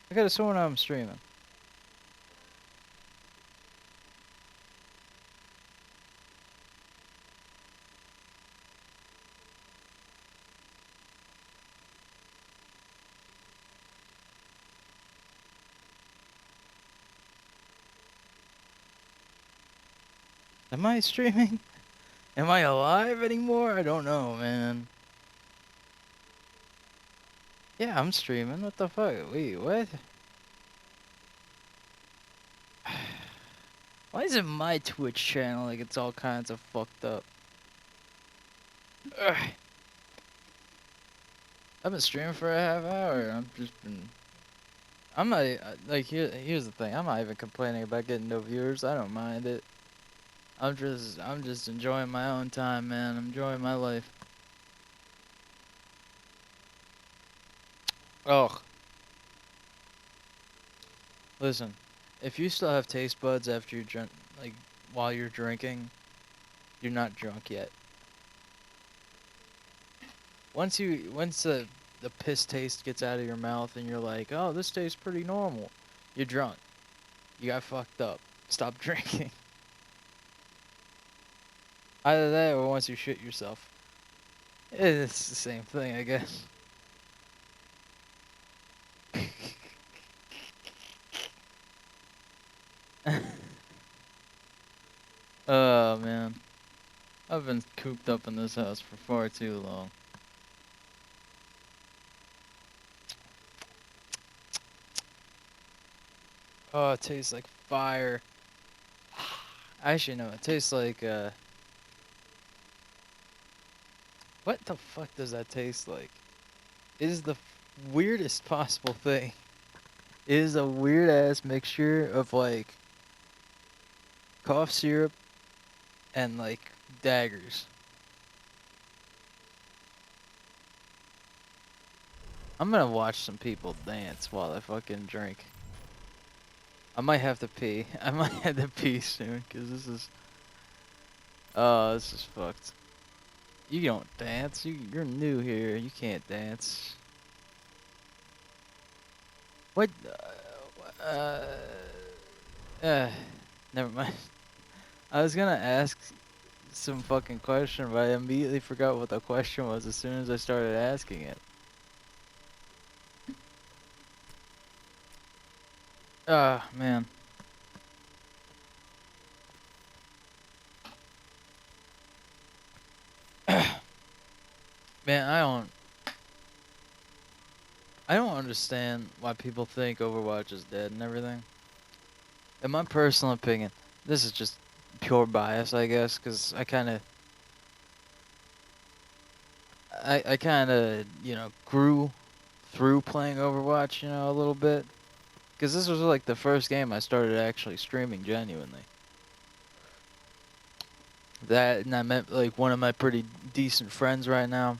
I could have sworn I'm streaming. Am I streaming? Am I alive anymore? I don't know, man. Yeah, I'm streaming. What the fuck? Wait, what? Why is it my Twitch channel like it's all kinds of fucked up? Ugh. I've been streaming for a half hour. I'm not like here's the thing. I'm not even complaining about getting no viewers. I don't mind it. I'm just enjoying my own time, man. I'm enjoying my life. Oh, listen. If you still have taste buds after you drink, like while you're drinking, you're not drunk yet. Once the piss taste gets out of your mouth and you're like, "Oh, this tastes pretty normal." You're drunk. You got fucked up. Stop drinking. Either that or once you shit yourself. It's the same thing, I guess. Oh, man. I've been cooped up in this house for far too long. Oh, it tastes like fire. Actually, no, it tastes like, what the fuck does that taste like? It is the weirdest possible thing. It is a weird ass mixture of, like, cough syrup and, like, daggers. I'm gonna watch some people dance while I fucking drink. I might have to pee. I might have to pee soon, cause this is... Oh, this is fucked. You don't dance. You're new here. You can't dance. What? Uh, never mind. I was gonna ask some fucking question, but I immediately forgot what the question was as soon as I started asking it. Ah, man. Man, I don't understand why people think Overwatch is dead and everything. In my personal opinion, this is just pure bias, I guess, because I kind of, grew through playing Overwatch, a little bit. Because this was like the first game I started actually streaming genuinely. That, and I met like one of my pretty decent friends right now.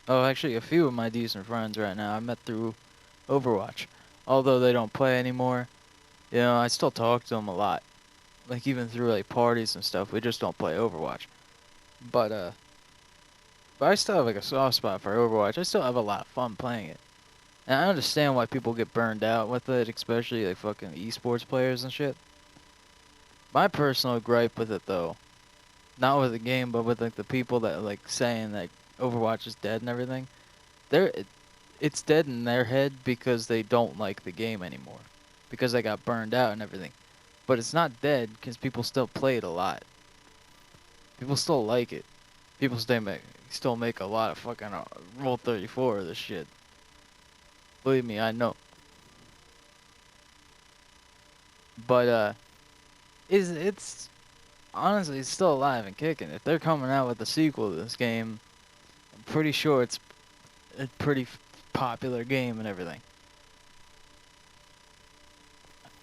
Oh, actually, a few of my decent friends right now I met through Overwatch. Although they don't play anymore, I still talk to them a lot. Like, even through like parties and stuff, we just don't play Overwatch. But, but I still have like a soft spot for Overwatch. I still have a lot of fun playing it. And I understand why people get burned out with it, especially like fucking esports players and shit. My personal gripe with it, though, not with the game, but with like the people that like saying that Overwatch is dead and everything, it's dead in their head because they don't like the game anymore, because they got burned out and everything. But it's not dead because people still play it a lot. People still like it. People still make a lot of fucking Roll 34 of this shit. Believe me, I know. But it's honestly it's still alive and kicking. If they're coming out with a sequel to this game, I'm pretty sure it's a pretty popular game and everything.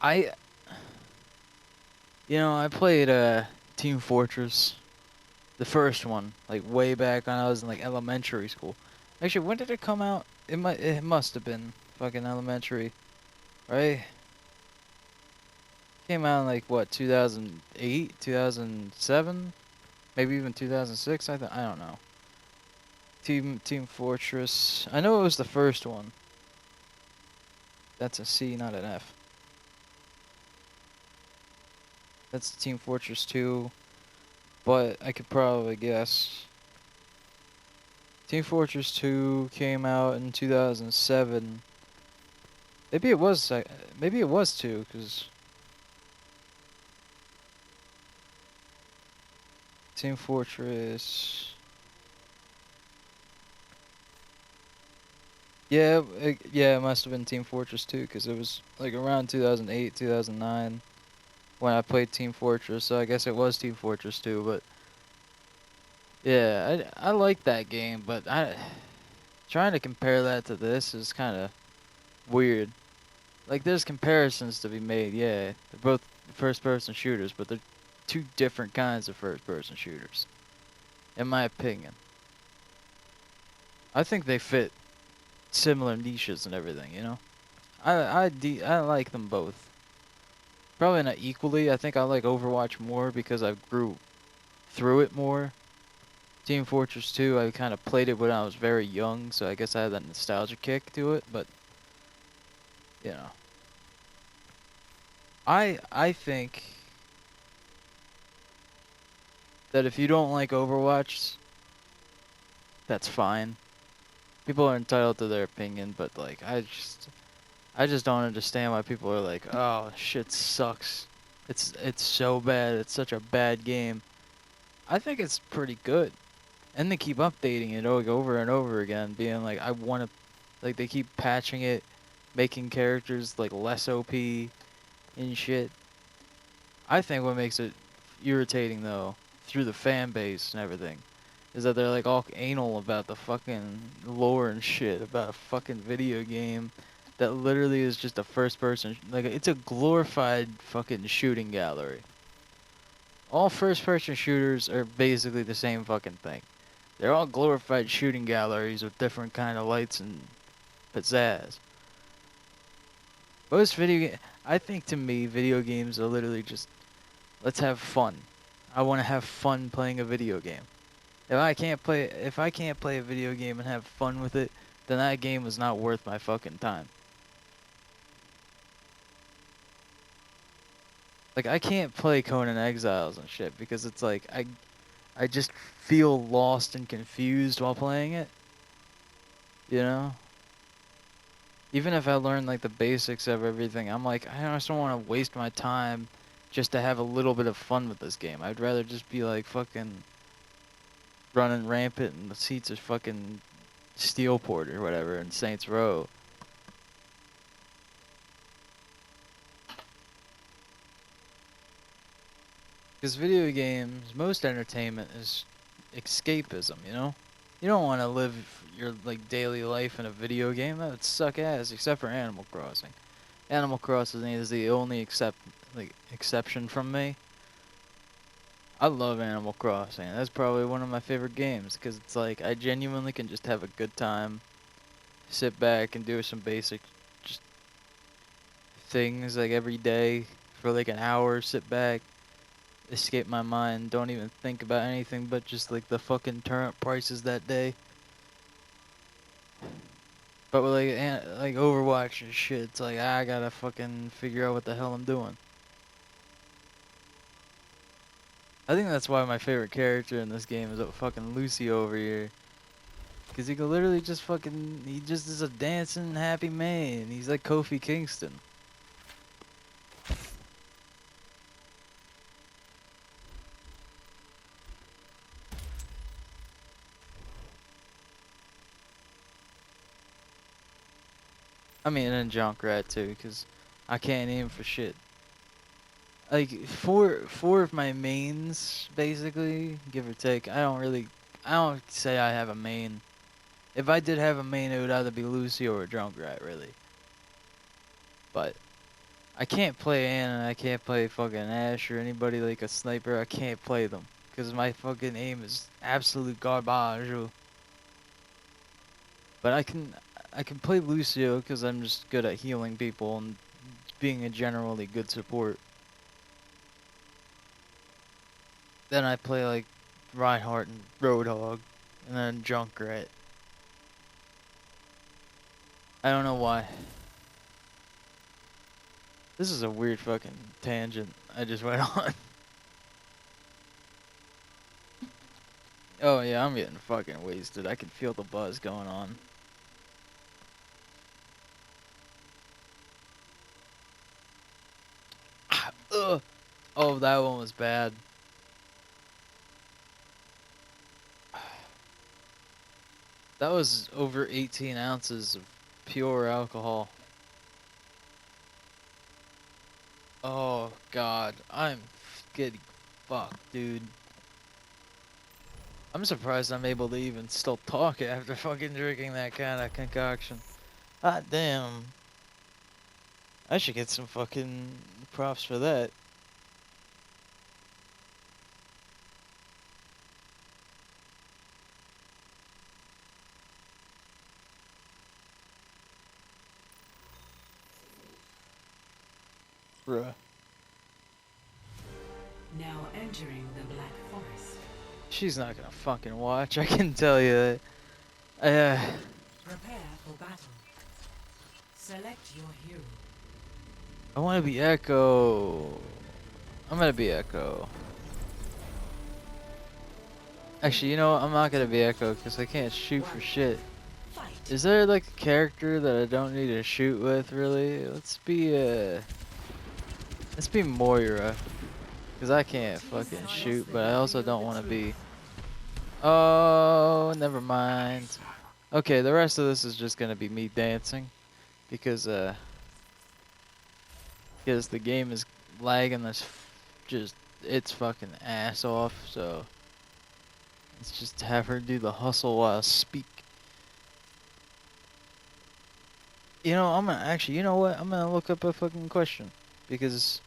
I I played Team Fortress, the first one, like way back when I was in like elementary school. Actually, when did it come out? It must have been fucking elementary, right? Came out in like what, 2008, 2007, maybe even 2006. I don't know. Team Fortress. I know it was the first one. That's a C, not an F. That's Team Fortress 2, but I could probably guess. Team Fortress 2 came out in 2007. Maybe it was. Maybe it was 2, cause Team Fortress. Yeah, it must have been Team Fortress 2, cause it was like around 2008, 2009 when I played Team Fortress. So I guess it was Team Fortress 2, but yeah, I like that game, but trying to compare that to this is kind of weird. Like, there's comparisons to be made, yeah. They're both first-person shooters, but they're two different kinds of first-person shooters, in my opinion. I think they fit similar niches and everything, you know? I like them both. Probably not equally. I think I like Overwatch more because I grew through it more. Team Fortress 2, I kind of played it when I was very young, so I guess I had that nostalgia kick to it, but, you know. I think that if you don't like Overwatch, that's fine. People are entitled to their opinion, but like I just don't understand why people are like, "Oh, shit sucks. It's so bad. It's such a bad game." I think it's pretty good. And they keep updating it over and over again, being like, "I want to," like they keep patching it, making characters like less OP and shit. I think what makes it irritating though, through the fan base and everything, is that they're like all anal about the fucking lore and shit about a fucking video game that literally is just a first person, like it's a glorified fucking shooting gallery. All first person shooters are basically the same fucking thing. They're all glorified shooting galleries with different kind of lights and pizzazz. Most I think to me, video games are literally just, let's have fun. I want to have fun playing a video game. If I can't play a video game and have fun with it, then that game was not worth my fucking time. Like I can't play Conan Exiles and shit because it's like I just feel lost and confused while playing it. You know? Even if I learn like the basics of everything, I'm like I just don't want to waste my time just to have a little bit of fun with this game. I'd rather just be like fucking running rampant in the seats of fucking Steelport or whatever in Saints Row. Because video games, most entertainment is escapism, you know? You don't want to live your like daily life in a video game. That would suck ass, except for Animal Crossing. Animal Crossing is the only exception from me. I love Animal Crossing. That's probably one of my favorite games because it's like I genuinely can just have a good time, sit back and do some basic just things like every day for like an hour, sit back, escape my mind, don't even think about anything but just like the fucking turnip prices that day. But with like Overwatch and shit, it's like I gotta fucking figure out what the hell I'm doing. I think that's why my favorite character in this game is fucking Lucy over here. Cause he can literally just fucking, he just is a dancing happy man. He's like Kofi Kingston. I mean, and Junkrat too, cause I can't aim for shit. Like four of my mains, basically, give or take. I don't say I have a main. If I did have a main, it would either be Lucy or a Junkrat, really. But I can't play Anna, I can't play fucking Ash or anybody like a sniper. I can't play them because my fucking aim is absolute garbage. But I can play Lucio because I'm just good at healing people and being a generally good support. Then I play like Reinhardt and Roadhog, and then Junkrat. I don't know why. This is a weird fucking tangent I just went on. Oh yeah, I'm getting fucking wasted. I can feel the buzz going on. Ugh. Oh, that one was bad. That was over 18 ounces of pure alcohol. Oh god, I'm getting fucked, dude. I'm surprised I'm able to even still talk after fucking drinking that kind of concoction. Ah damn. I should get some fucking props for that. Bruh. Now entering the Black Forest. She's not gonna fucking watch, I can tell you that. Prepare for battle. Select your hero. I wanna be Echo. I'm gonna be Echo. Actually, you know what? I'm not gonna be Echo because I can't shoot for shit. Fight. Is there like a character that I don't need to shoot with, really? Let's be Moira. Because I can't fucking shoot, but I also don't want to be... Oh, never mind. Okay, the rest of this is just gonna be me dancing. Because the game is lagging this just its fucking ass off, so let's just have her do the hustle while I speak. You know, I'm gonna actually, you know what? I'm gonna look up a fucking question because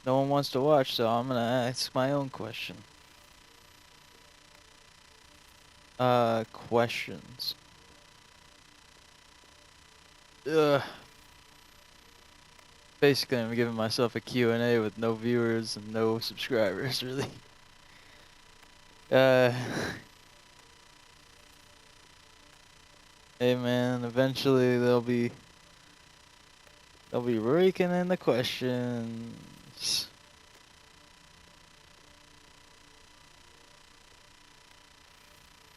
no one wants to watch, so I'm gonna ask my own question. Questions. Ugh. Basically, I'm giving myself a Q&A with no viewers and no subscribers, really. Uh. Hey man, eventually they'll be raking in the questions.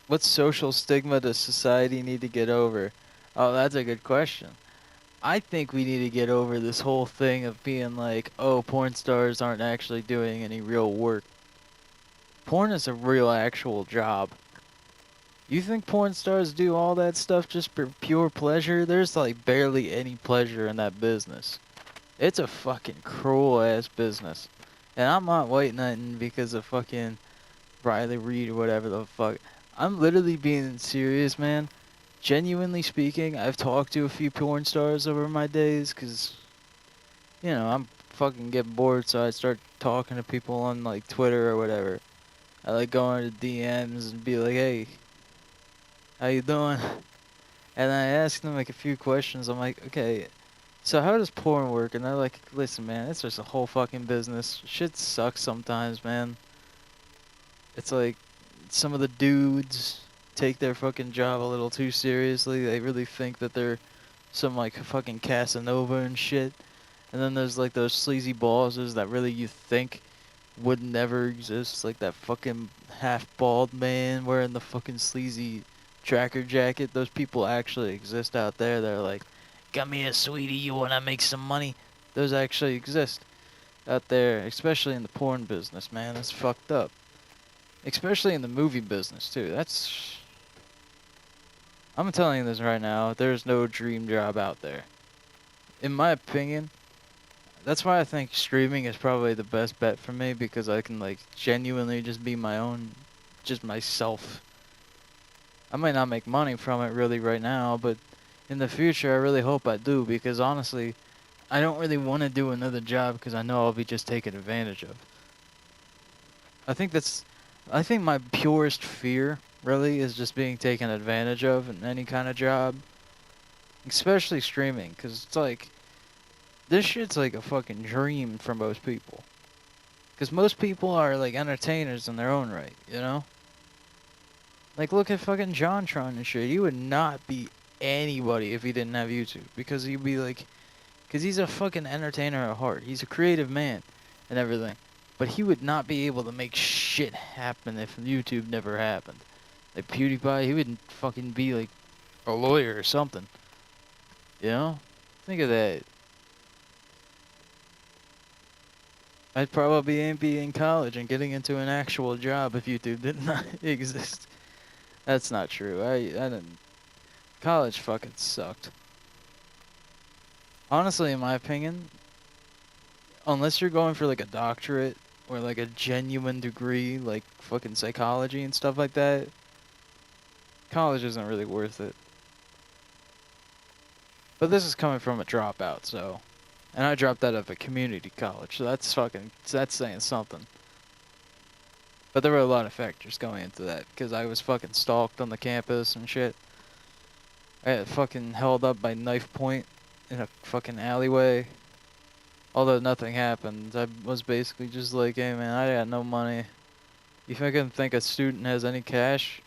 What social stigma does society need to get over? Oh, that's a good question. I think we need to get over this whole thing of being like, oh, porn stars aren't actually doing any real work. Porn is a real actual job. You think porn stars do all that stuff just for pure pleasure? There's like barely any pleasure in that business. It's a fucking cruel ass business. And I'm not white knighting because of fucking Riley Reid or whatever the fuck. I'm literally being serious, man. Genuinely speaking, I've talked to a few porn stars over my days because, you know, I'm fucking get bored, so I start talking to people on like Twitter or whatever. I like going to DMs and be like, hey, how you doing? And I ask them like a few questions. I'm like, okay, so how does porn work? And they're like, listen, man, it's just a whole fucking business. Shit sucks sometimes, man. It's like some of the dudes take their fucking job a little too seriously. They really think that they're some like fucking Casanova and shit. And then there's like those sleazy bosses that really you think would never exist. Like that fucking half bald man wearing the fucking sleazy tracker jacket. Those people actually exist out there. They're like, come here, sweetie, you wanna make some money? Those actually exist out there, especially in the porn business, man. That's fucked up. Especially in the movie business, too. That's... I'm telling you this right now. There's no dream job out there. In my opinion, that's why I think streaming is probably the best bet for me, because I can, like, genuinely just be my own, just myself. I might not make money from it really right now, but in the future, I really hope I do, because honestly, I don't really want to do another job because I know I'll be just taken advantage of. I think that's... I think my purest fear, really, is just being taken advantage of in any kind of job. Especially streaming, because it's like... This shit's like a fucking dream for most people. Because most people are like entertainers in their own right, you know? Like look at fucking JonTron and shit. He would not be anybody if he didn't have YouTube. Because he'd be like... Because he's a fucking entertainer at heart. He's a creative man and everything. But he would not be able to make shit happen if YouTube never happened. Like PewDiePie, he would fucking be like a lawyer or something. You know? Think of that. I'd probably be in college and getting into an actual job if YouTube did not exist. That's not true. I didn't. College fucking sucked. Honestly, in my opinion, unless you're going for like a doctorate or like a genuine degree, like fucking psychology and stuff like that, college isn't really worth it. But this is coming from a dropout, so. And I dropped out of a community college, so that's saying something. But there were a lot of factors going into that, because I was fucking stalked on the campus and shit. I got fucking held up by knife point in a fucking alleyway. Although nothing happened, I was basically just like, hey man, I got no money. You fucking think a student has any cash?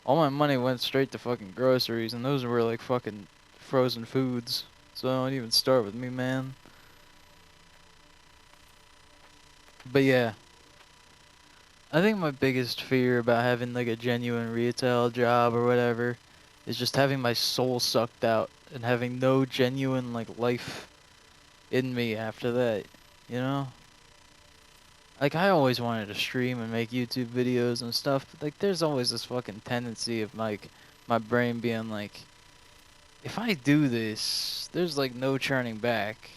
All my money went straight to fucking groceries, and those were like fucking frozen foods. So don't even start with me, man. But yeah, I think my biggest fear about having like a genuine retail job or whatever is just having my soul sucked out and having no genuine like life in me after that, you know? Like I always wanted to stream and make YouTube videos and stuff, but like there's always this fucking tendency of like my brain being like, if I do this, there's like no turning back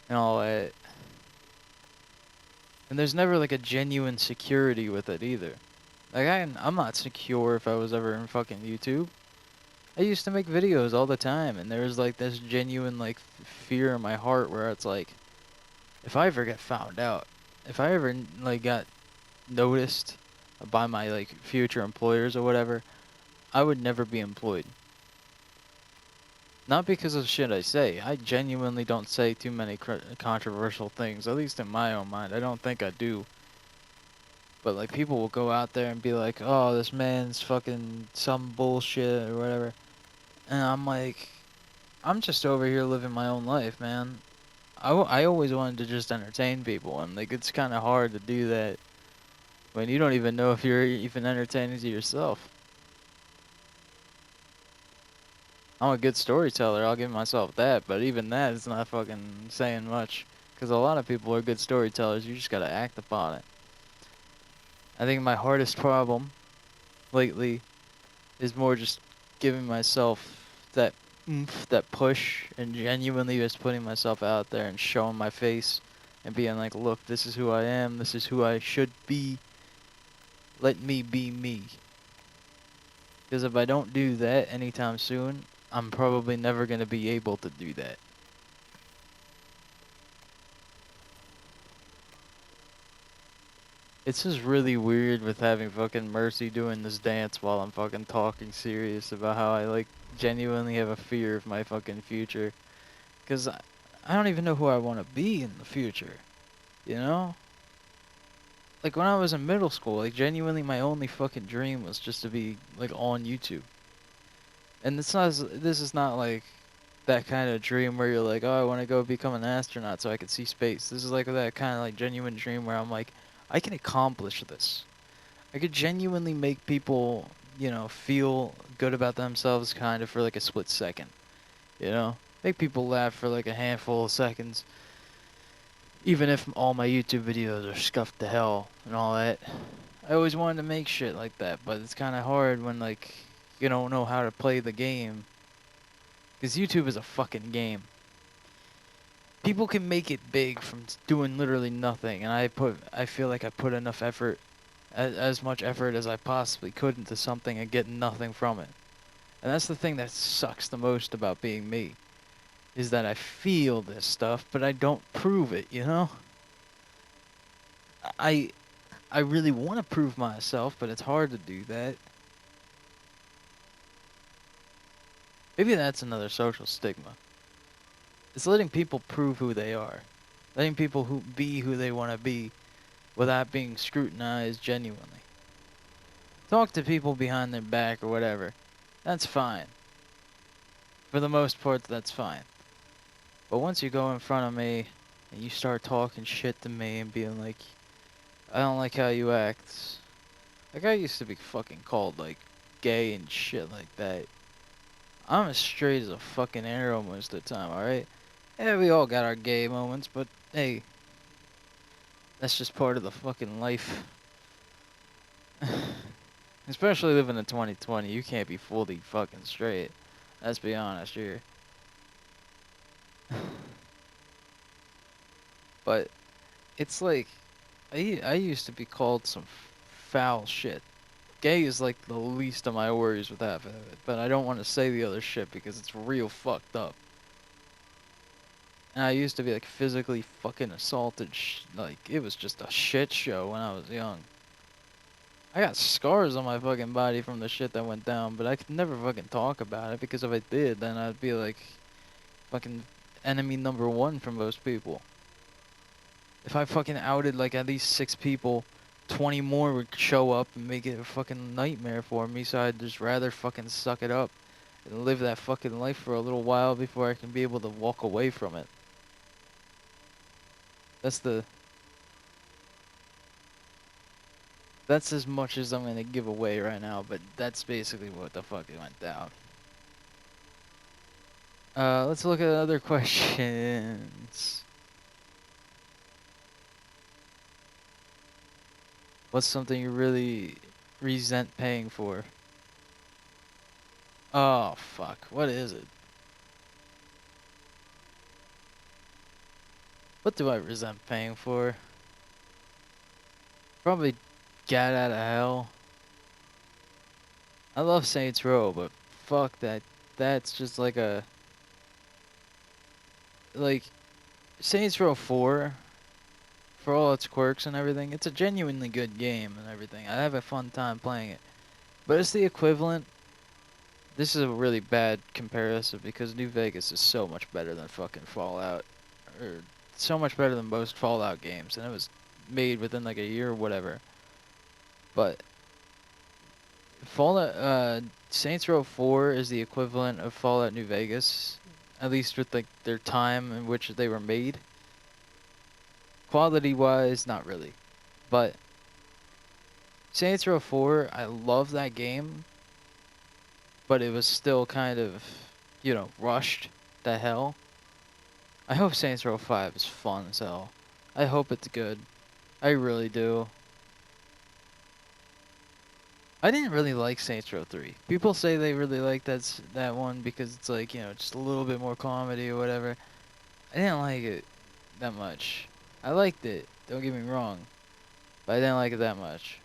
and all that. And there's never like a genuine security with it either. Like I'm not secure if I was ever in fucking YouTube. I used to make videos all the time, and there was like this genuine like fear in my heart where it's like, if I ever get found out, if I ever like got noticed by my like future employers or whatever, I would never be employed. Not because of shit I say. I genuinely don't say too many controversial things, at least in my own mind. I don't think I do. But like people will go out there and be like, "Oh, this man's fucking some bullshit or whatever," and I'm like, I'm just over here living my own life, man. I always wanted to just entertain people, and like it's kind of hard to do that when you don't even know if you're even entertaining to yourself. I'm a good storyteller, I'll give myself that, but even that is not fucking saying much, because a lot of people are good storytellers. You just gotta act upon it. I think my hardest problem lately is more just giving myself that oomph, that push, and genuinely just putting myself out there and showing my face and being like, look, this is who I am, this is who I should be, let me be me. Because if I don't do that anytime soon, I'm probably never going to be able to do that. It's just really weird with having fucking Mercy doing this dance while I'm fucking talking serious about how I like genuinely have a fear of my fucking future. Because I don't even know who I want to be in the future, you know? Like when I was in middle school, like genuinely my only fucking dream was just to be like on YouTube. And this is not like that kind of dream where you're like, oh, I want to go become an astronaut so I can see space. This is like that kind of like genuine dream where I'm like, I can accomplish this. I could genuinely make people, you know, feel good about themselves kind of for like a split second, you know? Make people laugh for like a handful of seconds. Even if all my YouTube videos are scuffed to hell and all that. I always wanted to make shit like that, but it's kind of hard when like you don't know how to play the game. Because YouTube is a fucking game. People can make it big from doing literally nothing, and I feel like I put enough effort, as much effort as I possibly could into something and get nothing from it. And that's the thing that sucks the most about being me, is that I feel this stuff, but I don't prove it, you know? I I really want to prove myself, but it's hard to do that. Maybe that's another social stigma. It's letting people prove who they are. Letting people be who they want to be without being scrutinized genuinely. Talk to people behind their back or whatever. That's fine. For the most part, that's fine. But once you go in front of me and you start talking shit to me and being like, I don't like how you act. Like, I used to be fucking called, like, gay and shit like that. I'm as straight as a fucking arrow most of the time, alright? Yeah, we all got our gay moments, but hey, that's just part of the fucking life. Especially living in 2020, you can't be fully fucking straight. Let's be honest here. But it's like, I used to be called some foul shit. Gay is like the least of my worries with half of it, but I don't want to say the other shit because it's real fucked up. And I used to be like physically fucking assaulted, like it was just a shit show when I was young. I got scars on my fucking body from the shit that went down, but I could never fucking talk about it because if I did, then I'd be like fucking enemy number one for most people. If I fucking outed like at least 6 people, 20 more would show up and make it a fucking nightmare for me, so I'd just rather fucking suck it up and live that fucking life for a little while before I can be able to walk away from it. That's the That's as much as I'm gonna give away right now, but that's basically what the fuck it went down. Let's look at other questions. What's something you really resent paying for? Oh, fuck. What is it? What do I resent paying for? Probably Get Out of Hell. I love Saints Row, but fuck that. That's just like a... Like, Saints Row 4, for all its quirks and everything, it's a genuinely good game and everything. I have a fun time playing it. But it's the equivalent. This is a really bad comparison because New Vegas is so much better than fucking Fallout. Or so much better than most Fallout games. And it was made within like a year or whatever. But Fallout, Saints Row 4 is the equivalent of Fallout New Vegas. At least with like their time in which they were made. Quality wise, not really. But Saints Row 4, I love that game. But it was still kind of, rushed to hell. I hope Saints Row 5 is fun as hell. I hope it's good. I really do. I didn't really like Saints Row 3. People say they really like that one because it's like, just a little bit more comedy or whatever. I didn't like it that much. I liked it, don't get me wrong, but I didn't like it that much.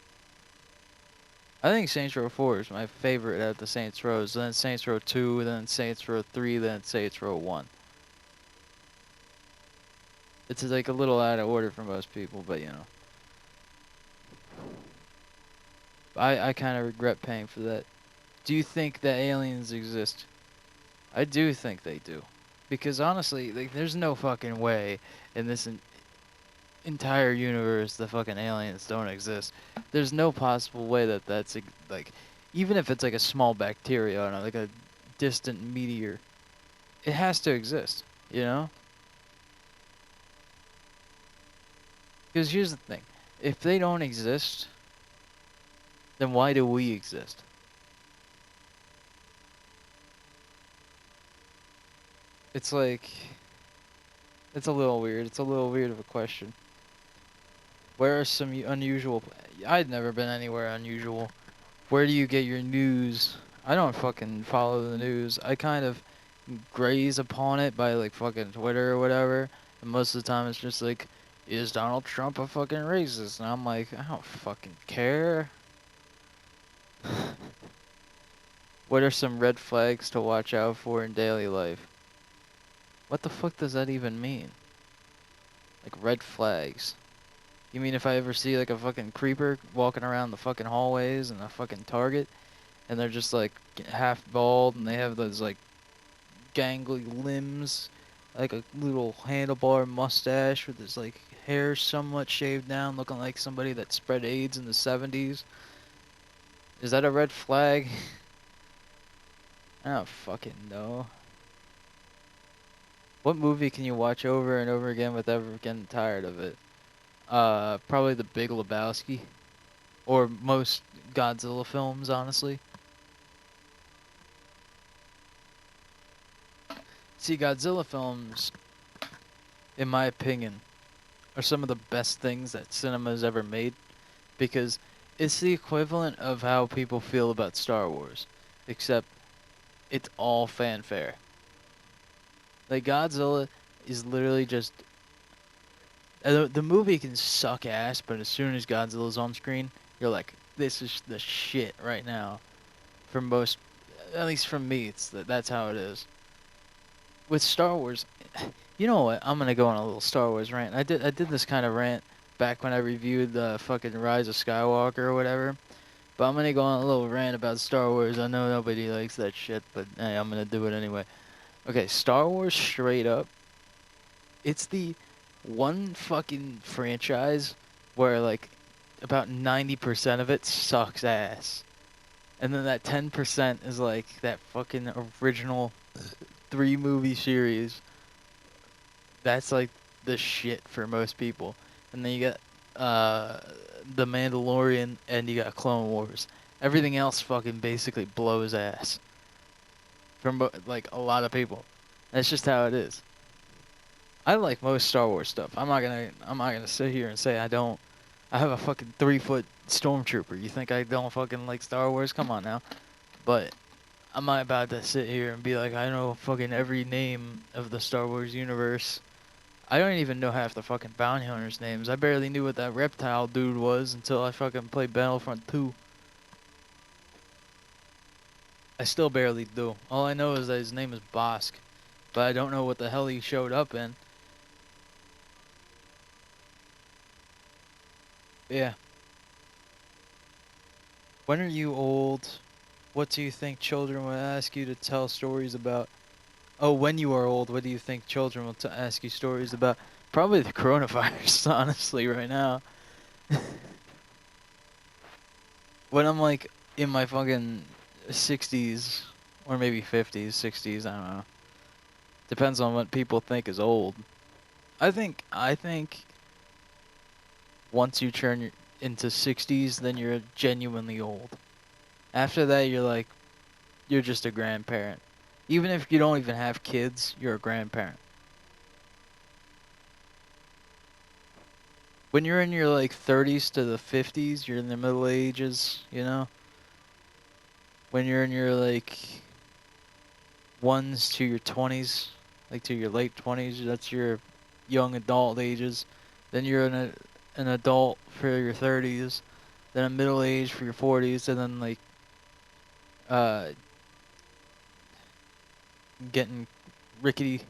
I think Saints Row 4 is my favorite out of the Saints Rows, then Saints Row 2, then Saints Row 3, then Saints Row 1. It's like a little out of order for most people, but I kind of regret paying for that. Do you think that aliens exist? I do think they do. Because honestly, like, there's no fucking way in this entire universe the fucking aliens don't exist. There's no possible way that that's like, even if it's like a small bacteria or like a distant meteor, it has to exist, you know? Because here's the thing. If they don't exist, then why do we exist? It's like, it's a little weird. It's a little weird of a question. Where are some unusual... I'd never been anywhere unusual. Where do you get your news? I don't fucking follow the news. I kind of graze upon it by like fucking Twitter or whatever. And most of the time it's just like, is Donald Trump a fucking racist? And I'm like, I don't fucking care. What are some red flags to watch out for in daily life? What the fuck does that even mean? Like red flags. You mean if I ever see like a fucking creeper walking around the fucking hallways in a fucking Target and they're just like half bald and they have those like gangly limbs, like a little handlebar mustache with his like hair somewhat shaved down, looking like somebody that spread AIDS in the 70s? Is that a red flag? I don't fucking know. What movie can you watch over and over again without ever getting tired of it? Probably The Big Lebowski, or most Godzilla films, honestly. See, Godzilla films, in my opinion, are some of the best things that cinema's ever made because it's the equivalent of how people feel about Star Wars, except it's all fanfare. Like Godzilla is literally just the movie can suck ass, but as soon as Godzilla's on screen, you're like, this is the shit right now. For most, at least from me, that's how it is. With Star Wars, you know what? I'm gonna go on a little Star Wars rant. I did this kind of rant back when I reviewed the fucking Rise of Skywalker or whatever. But I'm gonna go on a little rant about Star Wars. I know nobody likes that shit, but hey, I'm gonna do it anyway. Okay, Star Wars straight up. It's the one fucking franchise where like about 90% of it sucks ass. And then that 10% is like that fucking original 3 movie series. That's like the shit for most people. And then you got uh The Mandalorian and you got Clone Wars. Everything else fucking basically blows ass from like a lot of people. That's just how it is. I like most Star Wars stuff. I'm not gonna sit here and say I don't. I have a fucking 3-foot stormtrooper. You think I don't fucking like Star Wars? Come on now. But I'm not about to sit here and be like I know fucking every name of the Star Wars universe. I don't even know half the fucking bounty hunters' names. I barely knew what that reptile dude was until I fucking played Battlefront 2. I still barely do. All I know is that his name is Bosk, but I don't know what the hell he showed up in. Yeah. When are you old? What do you think children will ask you to tell stories about? Oh, when you are old, what do you think children will ask you stories about? Probably the coronavirus, honestly, right now. When I'm like in my fucking 60s, or maybe 50s, 60s, I don't know. Depends on what people think is old. I think once you turn into 60s, then you're genuinely old. After that, you're just a grandparent. Even if you don't even have kids, you're a grandparent. When you're in your like 30s to the 50s, you're in the middle ages, you know? When you're in your like ones to your 20s, like to your late 20s, that's your young adult ages. Then you're an adult for your 30s, then a middle age for your 40s, and then like uh getting rickety.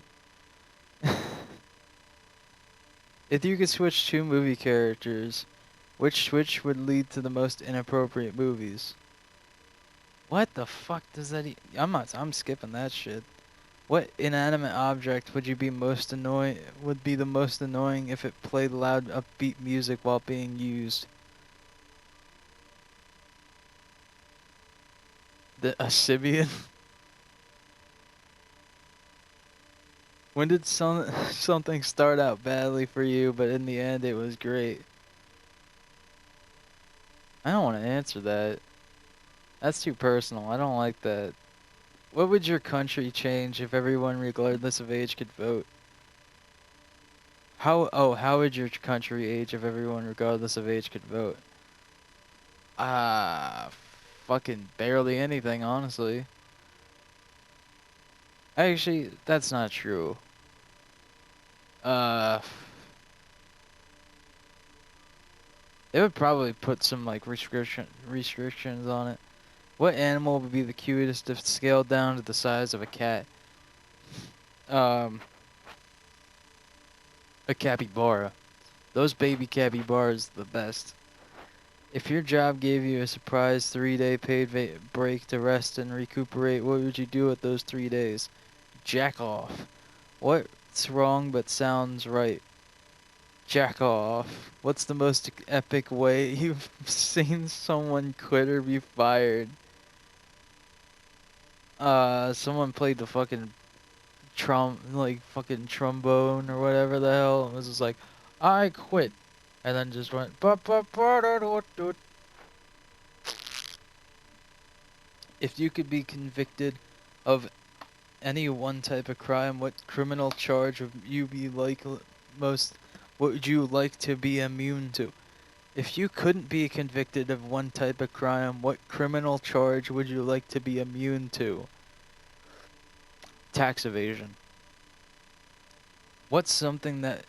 If you could switch 2 movie characters, which switch would lead to the most inappropriate movies? What the fuck does that I'm skipping that shit. What inanimate object would be the most annoying if it played loud upbeat music while being used? A Sibian? When did something start out badly for you, but in the end it was great? I don't want to answer that. That's too personal. I don't like that. What would your country change if everyone, regardless of age, could vote? How would your country age if everyone, regardless of age, could vote? Ah, fucking barely anything, honestly. Actually, that's not true. Uh, they would probably put some like restrictions on it. What animal would be the cutest if scaled down to the size of a cat? Um, a capybara. Those baby capybaras the best. If your job gave you a surprise 3-day paid break to rest and recuperate, what would you do with those 3 days? Jack off. What's wrong but sounds right? Jack off. What's the most epic way you've seen someone quit or be fired? Someone played the fucking fucking trombone or whatever the hell. It was just like, I quit, and then just went. "Ba, ba, ba, da, da, da." If you could be convicted of any one type of crime, what criminal charge would you be most? What would you like to be immune to? If you couldn't be convicted of one type of crime, what criminal charge would you like to be immune to? Tax evasion. What's something that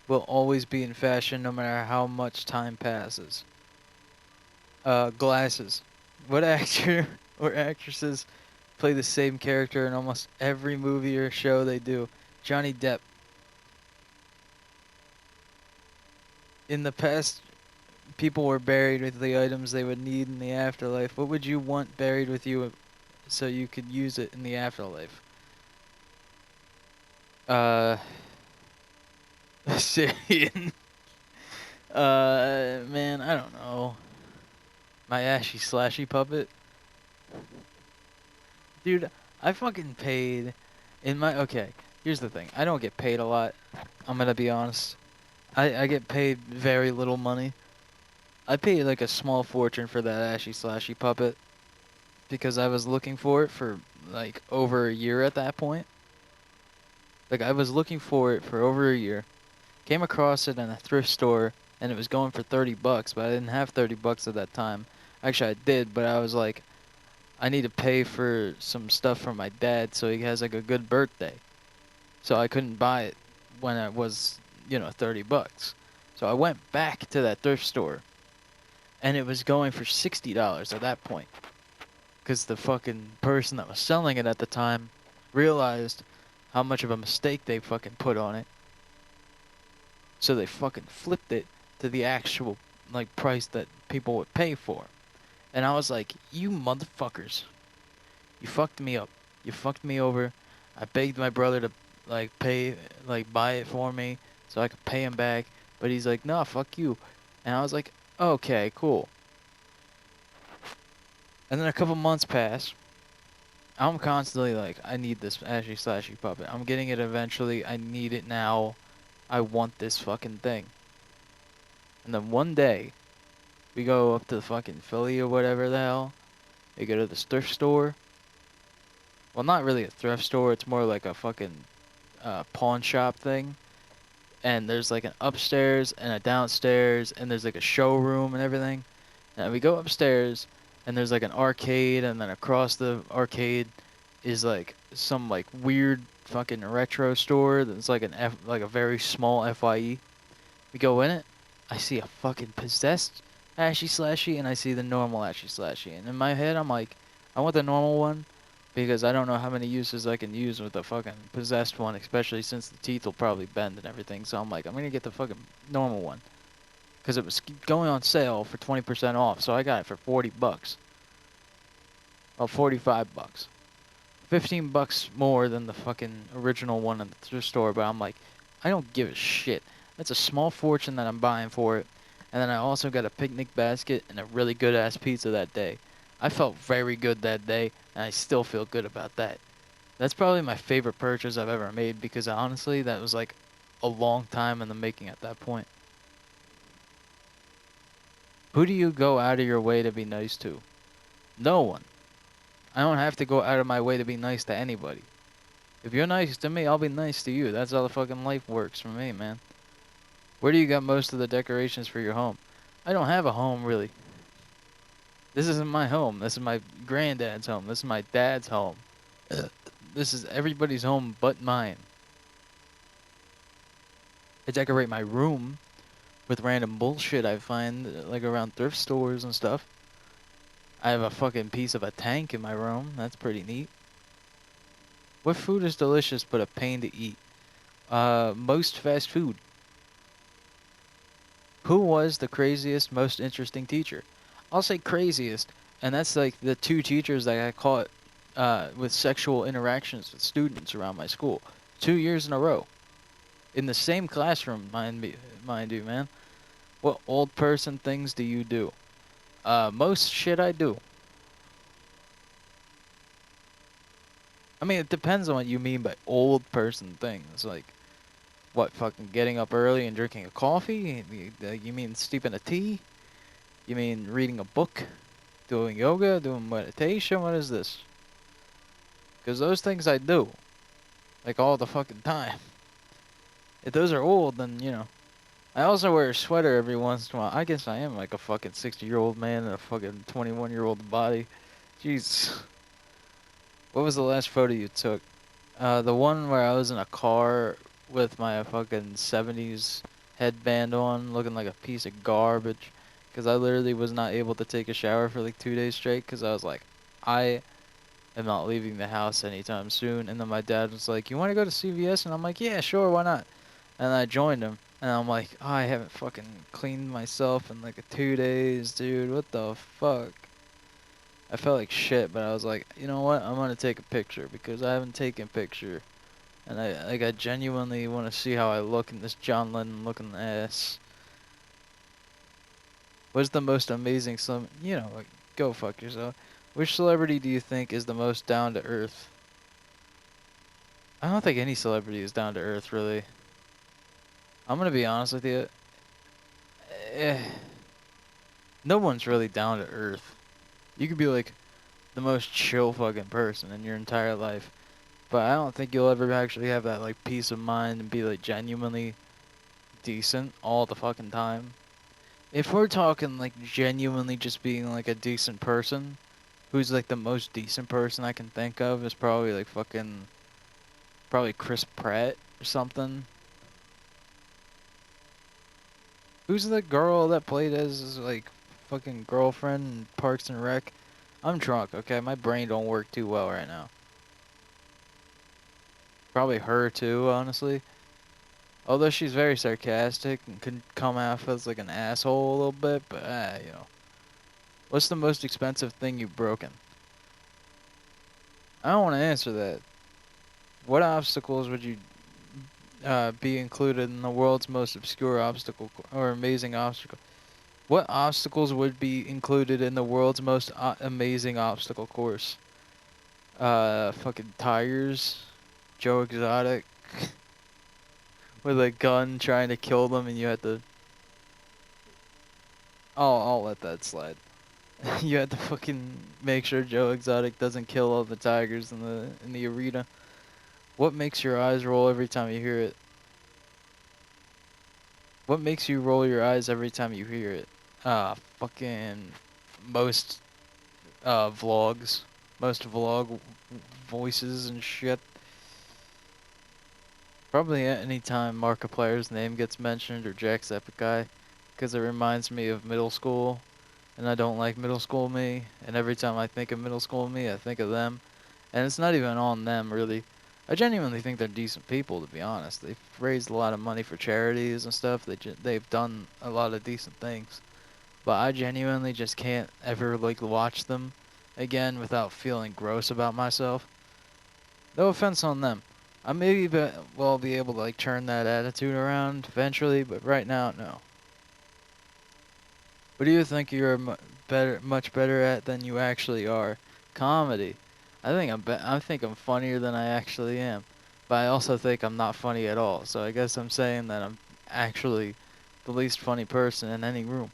will always be in fashion no matter how much time passes? Glasses. What actor or actresses play the same character in almost every movie or show they do? Johnny Depp. In the past, people were buried with the items they would need in the afterlife. What would you want buried with you so you could use it in the afterlife? Uh, Syrian. Man, I don't know. My ashy slashy puppet. Dude, I fucking paid okay, here's the thing. I don't get paid a lot. I'm gonna be honest. I get paid very little money. I paid like a small fortune for that ashy slashy puppet because I was looking for it for like over a year at that point. Like I was looking for it for over a year. Came across it in a thrift store and it was going for 30 bucks, but I didn't have 30 bucks at that time. Actually, I did, but I was like I need to pay for some stuff for my dad so he has like a good birthday. So I couldn't buy it when it was, 30 bucks. So I went back to that thrift store and it was going for $60 at that point. Because the fucking person that was selling it at the time realized how much of a mistake they fucking put on it. So they fucking flipped it to the actual like price that people would pay for. And I was like, you motherfuckers. You fucked me up. You fucked me over. I begged my brother to buy it for me so I could pay him back. But he's like, nah, fuck you. And I was like, okay, cool. And then a couple months pass. I'm constantly like, I need this ashy slashy puppet. I'm getting it eventually. I need it now. I want this fucking thing. And then one day, we go up to the fucking Philly or whatever the hell. We go to the thrift store. Well, not really a thrift store. It's more like a fucking pawn shop thing. And there's like an upstairs and a downstairs, and there's like a showroom and everything. And we go upstairs, and there's like an arcade, and then across the arcade is like some like weird fucking retro store that's like like a very small FYE. We go in it, I see a fucking possessed Ashy Slashy, and I see the normal Ashy Slashy. And in my head, I'm like, I want the normal one because I don't know how many uses I can use with the fucking possessed one, especially since the teeth will probably bend and everything. So I'm like, I'm gonna get the fucking normal one because it was going on sale for 20% off. So I got it for 40 bucks. Well, 45 bucks. 15 bucks more than the fucking original one in the thrift store, but I'm like, I don't give a shit. That's a small fortune that I'm buying for it. And then I also got a picnic basket and a really good ass pizza that day. I felt very good that day, and I still feel good about that. That's probably my favorite purchase I've ever made because honestly, that was like a long time in the making at that point. Who do you go out of your way to be nice to? No one. I don't have to go out of my way to be nice to anybody. If you're nice to me, I'll be nice to you. That's how the fucking life works for me, man. Where do you got most of the decorations for your home? I don't have a home, really. This isn't my home. This is my granddad's home. This is my dad's home. This is everybody's home but mine. I decorate my room with random bullshit I find, like around thrift stores and stuff. I have a fucking piece of a tank in my room. That's pretty neat. What food is delicious but a pain to eat? Most fast food. Who was the craziest, most interesting teacher? I'll say craziest, and that's like the two teachers that I caught with sexual interactions with students around my school. 2 years in a row. In the same classroom, mind you, man. What old person things do you do? Most shit I do. I mean, it depends on what you mean by old person things. Like, what, fucking getting up early and drinking a coffee? You mean steeping a tea? You mean reading a book? Doing yoga? Doing meditation? What is this? Because those things I do. Like, all the fucking time. If those are old, then, you know. I also wear a sweater every once in a while. I guess I am like a fucking 60-year-old man in a fucking 21-year-old body. Jeez. What was the last photo you took? The one where I was in a car with my fucking 70s headband on, looking like a piece of garbage. Because I literally was not able to take a shower for like 2 days straight. Because I was like, I am not leaving the house anytime soon. And then my dad was like, you want to go to CVS? And I'm like, yeah, sure, why not? And I joined him. And I'm like, oh, I haven't fucking cleaned myself in like 2 days, dude. What the fuck? I felt like shit, but I was like, you know what? I'm gonna take a picture because I haven't taken a picture, and I genuinely want to see how I look in this John Lennon looking ass. What's the most amazing You know, like, go fuck yourself. Which celebrity do you think is the most down to earth? I don't think any celebrity is down to earth, really. I'm gonna be honest with you. Eh, no one's really down to earth. You could be like the most chill fucking person in your entire life. But I don't think you'll ever actually have that like peace of mind and be like genuinely decent all the fucking time. If we're talking like genuinely just being like a decent person, who's like the most decent person I can think of is probably like fucking probably Chris Pratt or something. Who's the girl that played as his like fucking girlfriend in Parks and Rec? I'm drunk, okay? My brain don't work too well right now. Probably her too, honestly. Although she's very sarcastic and could come off as like an asshole a little bit, but you know. What's the most expensive thing you've broken? I don't want to answer that. What obstacles would you be included in the world's most obscure obstacle or amazing obstacle? What obstacles would be included in the world's most amazing obstacle course? Fucking tigers, Joe Exotic, with a gun trying to kill them, and you had to. I'll let that slide. You had to fucking make sure Joe Exotic doesn't kill all the tigers in the arena. What makes your eyes roll every time you hear it? What makes you roll your eyes every time you hear it? Fucking most vlogs, most vlog voices and shit. Probably any time Markiplier's name gets mentioned or Jacksepticeye, because it reminds me of middle school, and I don't like middle school me. And every time I think of middle school me, I think of them. And it's not even on them, really. I genuinely think they're decent people, to be honest. They've raised a lot of money for charities and stuff. They've done a lot of decent things. But I genuinely just can't ever, like, watch them again without feeling gross about myself. No offense on them. I maybe will be able to, like, turn that attitude around eventually, but right now, no. What do you think you're much better at than you actually are? Comedy. I think I'm funnier than I actually am, but I also think I'm not funny at all. So I guess I'm saying that I'm actually the least funny person in any room.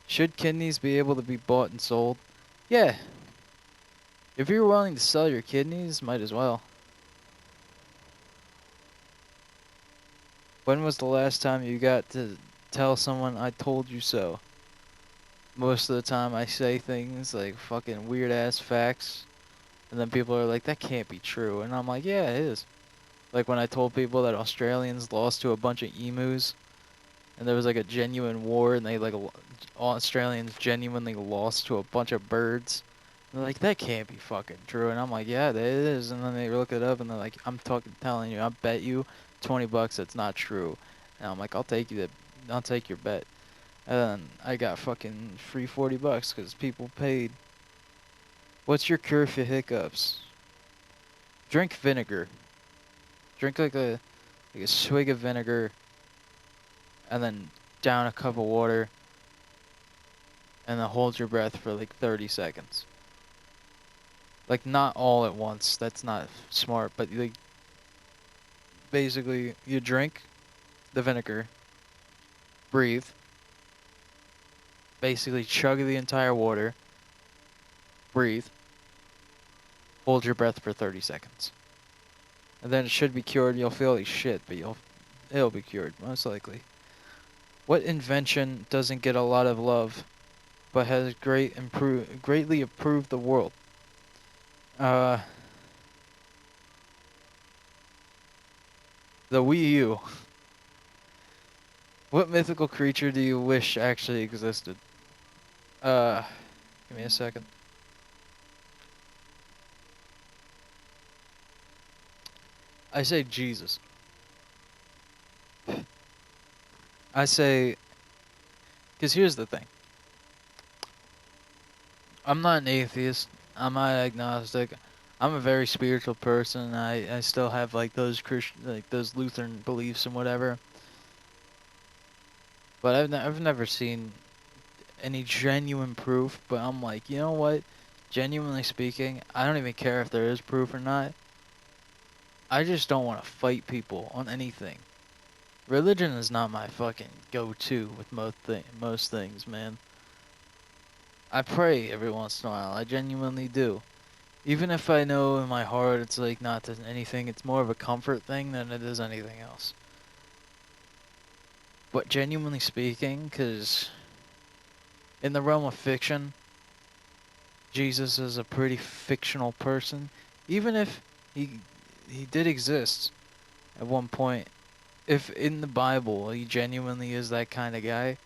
Should kidneys be able to be bought and sold? Yeah. If you're willing to sell your kidneys, might as well. When was the last time you got to tell someone I told you so? Most of the time I say things like fucking weird ass facts, and then people are like, that can't be true. And I'm like, yeah, it is. Like when I told people that Australians lost to a bunch of emus, and there was like a genuine war, and Australians genuinely lost to a bunch of birds. And they're like, that can't be fucking true. And I'm like, yeah, it is. And then they look it up, and they're like, I'm telling you, I bet you $20 that's not true. And I'm like, I'll take your bet. And then I got fucking free $40 because people paid. What's your cure for hiccups? Drink vinegar. Drink like a swig of vinegar, and then down a cup of water, and then hold your breath for like 30 seconds. Like, not all at once. That's not smart. But, like, basically, you drink the vinegar, breathe, basically chug the entire water, breathe, hold your breath for 30 seconds. And then it should be cured. You'll feel like shit, but it'll be cured, most likely. What invention doesn't get a lot of love, but has greatly improved the world? Uh, the Wii U. What mythical creature do you wish actually existed? Give me a second. I say Jesus. I say, because here's the thing. I'm not an atheist. I'm not agnostic. I'm a very spiritual person. I still have like those like those Lutheran beliefs and whatever. But I've never seen any genuine proof. But I'm like, you know what? Genuinely speaking, I don't even care if there is proof or not. I just don't want to fight people on anything. Religion is not my fucking go-to with most things, man. I pray every once in a while. I genuinely do. Even if I know in my heart it's like not anything, it's more of a comfort thing than it is anything else. But genuinely speaking, because in the realm of fiction, Jesus is a pretty fictional person. Even if he he did exist at one point, if in the Bible he genuinely is that kind of guy,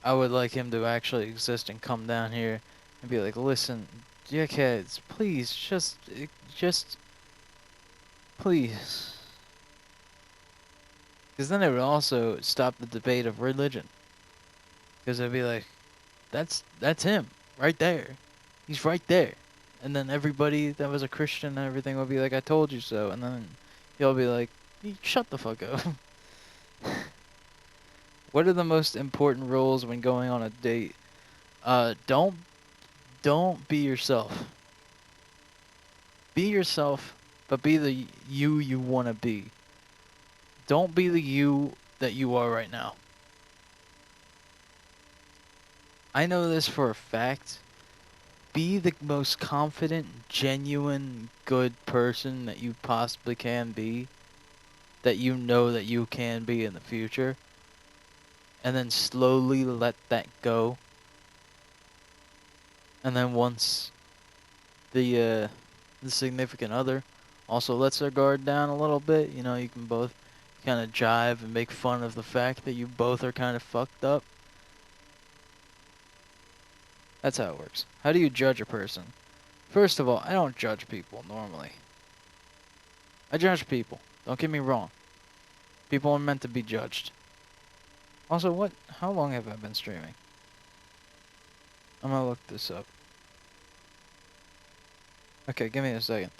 I would like him to actually exist and come down here and be like, listen, dickheads, please, just, please. Because then it would also stop the debate of religion. Because it'd be like, that's him, right there. He's right there. And then everybody that was a Christian and everything would be like, I told you so. And then he'll be like, shut the fuck up. What are the most important rules when going on a date? Don't be yourself. Be yourself, but be the you want to be. Don't be the you that you are right now. I know this for a fact. Be the most confident, genuine, good person that you possibly can be, that you know that you can be in the future, and then slowly let that go. And then once the significant other also lets their guard down a little bit, you know, you can both kind of jive and make fun of the fact that you both are kind of fucked up. That's how it works. How do you judge a person? First of all, I don't judge people normally. I judge people. Don't get me wrong. People are meant to be judged. Also, how long have I been streaming? I'm gonna look this up. Okay, give me a second.